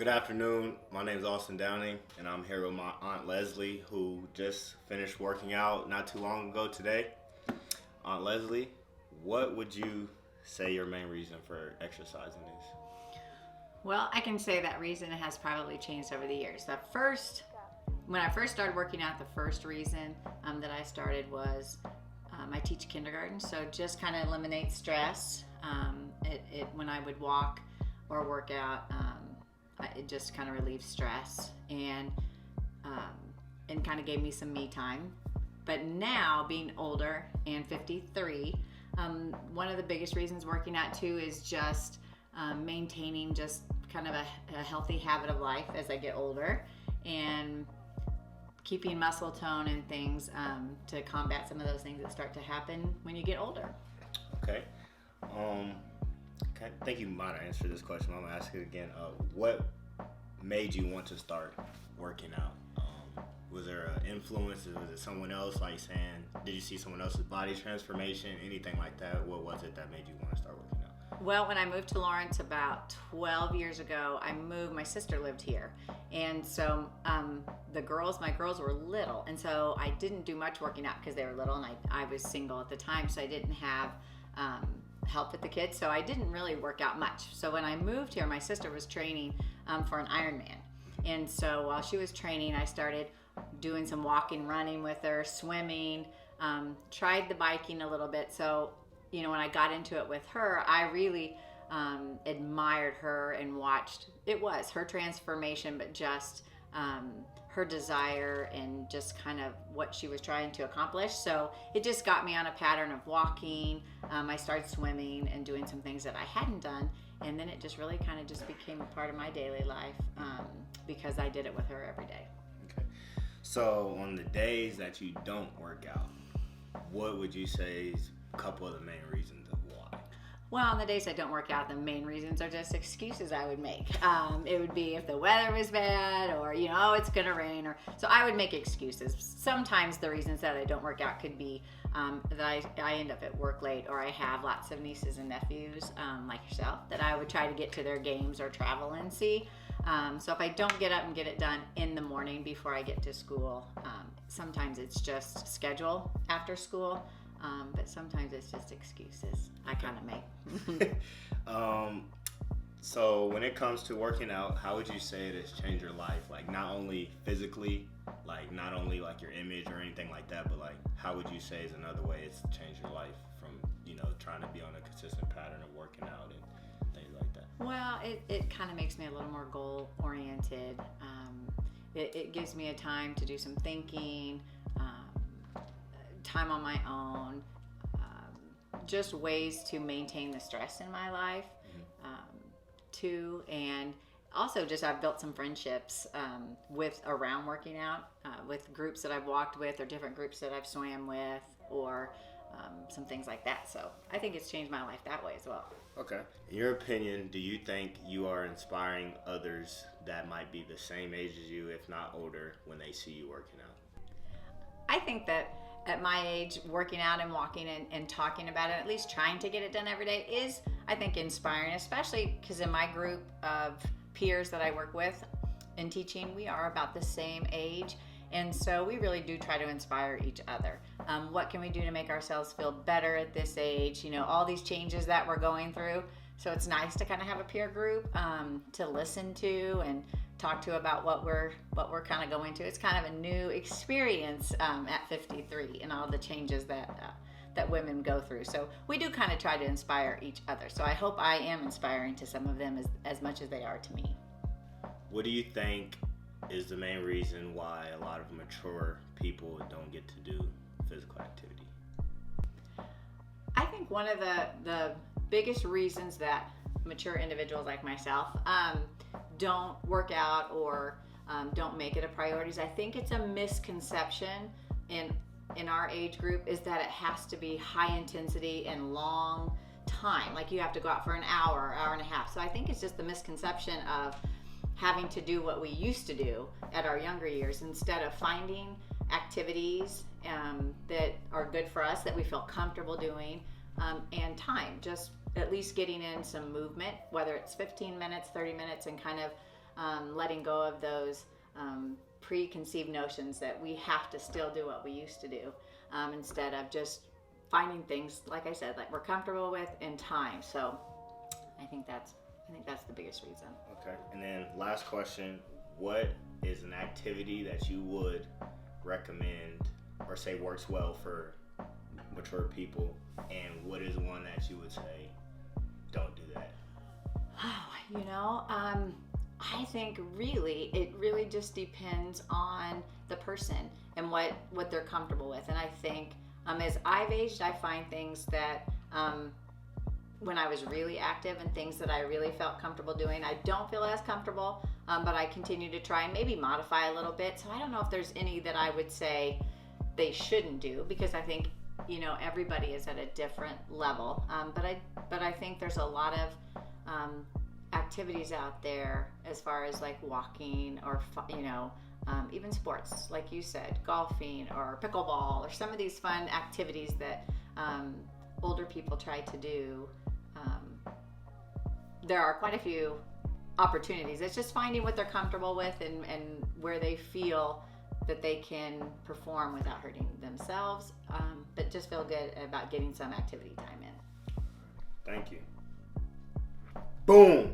Good afternoon. My name is Austin Downing, and I'm here with my Aunt Leslie, who just finished working out not too long ago today. Aunt Leslie, what would you say your main reason for exercising is? Well, I can say that reason has probably changed over the years. When I first started working out, the first reason that I started was I teach kindergarten, so just kind of eliminate stress. When I would walk or work out, it just kind of relieved stress and kind of gave me some me time. But now, being older and 53, one of the biggest reasons working out too is just maintaining just kind of a healthy habit of life as I get older, and keeping muscle tone and things to combat some of those things that start to happen when you get older. Okay. I think you might have answered this question. I'm gonna ask it again. What made you want to start working out? Was there an influence? Was it someone else, like saying, did you see someone else's body transformation, anything like that? What was it that made you want to start working out? Well, when I moved to Lawrence about 12 years ago, my sister lived here. And so my girls were little. And so I didn't do much working out because they were little, and I was single at the time, so I didn't have help with the kids. So I didn't really work out much. So when I moved here, my sister was training for an Ironman. And so while she was training, I started doing some walking, running with her, swimming, tried the biking a little bit. So, when I got into it with her, I really admired her and watched, it was her transformation, but just her desire and just kind of what she was trying to accomplish. So it just got me on a pattern of walking. I started swimming and doing some things that I hadn't done. And then it just really kind of just became a part of my daily life because I did it with her every day. Okay. So on the days that you don't work out, what would you say is a couple of the main reasons of why? Well, on the days I don't work out, the main reasons are just excuses I would make. It would be if the weather was bad, or it's gonna rain, so I would make excuses. Sometimes the reasons that I don't work out could be that I end up at work late, or I have lots of nieces and nephews like yourself that I would try to get to their games or travel and see. So if I don't get up and get it done in the morning before I get to school, sometimes it's just schedule after school. But sometimes it's just excuses I kind of make. So when it comes to working out, how would you say it has changed your life? Like not only physically, like not only like your image or anything like that, but like how would you say is another way it's changed your life from, trying to be on a consistent pattern of working out and things like that? Well, it kind of makes me a little more goal oriented. It gives me a time to do some thinking, time on my own, just ways to maintain the stress in my life too, and also just I've built some friendships around working out with groups that I've walked with, or different groups that I've swam with, or some things like that. So I think it's changed my life that way as well. Okay. In your opinion, do you think you are inspiring others that might be the same age as you, if not older, when they see you working out? I think that at my age, working out and walking and talking about it, at least trying to get it done every day, is, I think, inspiring, especially because in my group of peers that I work with in teaching, we are about the same age. And so we really do try to inspire each other. What can we do to make ourselves feel better at this age? All these changes that we're going through. So it's nice to kind of have a peer group to listen to and talk to about what we're kind of going to. It's kind of a new experience at 53 and all the changes that women go through. So we do kind of try to inspire each other. So I hope I am inspiring to some of them as much as they are to me. What do you think is the main reason why a lot of mature people don't get to do physical activity? I think one of the biggest reasons that mature individuals like myself don't work out or don't make it a priority is, I think it's a misconception in our age group, is that it has to be high intensity and long time. Like you have to go out for an hour and a half. So I think it's just the misconception of having to do what we used to do at our younger years, instead of finding activities that are good for us, that we feel comfortable doing, and time, just at least getting in some movement, whether it's 15 minutes, 30 minutes, and kind of letting go of those preconceived notions that we have to still do what we used to do, instead of just finding things, like I said, like we're comfortable with in time. So I think that's the biggest reason. Okay. And then last question, what is an activity that you would recommend or say works well for mature people, and what is one that you would say don't do that? I think it really just depends on the person and what they're comfortable with. And I think as I've aged, I find things that when I was really active and things that I really felt comfortable doing, I don't feel as comfortable, but I continue to try and maybe modify a little bit. So I don't know if there's any that I would say they shouldn't do, because I think everybody is at a different level. But I think there's a lot of activities out there as far as like walking or even sports, like you said, golfing or pickleball, or some of these fun activities that older people try to do. There are quite a few opportunities. It's just finding what they're comfortable with and where they feel that they can perform without hurting themselves, but just feel good about getting some activity time in. Thank you. Boom.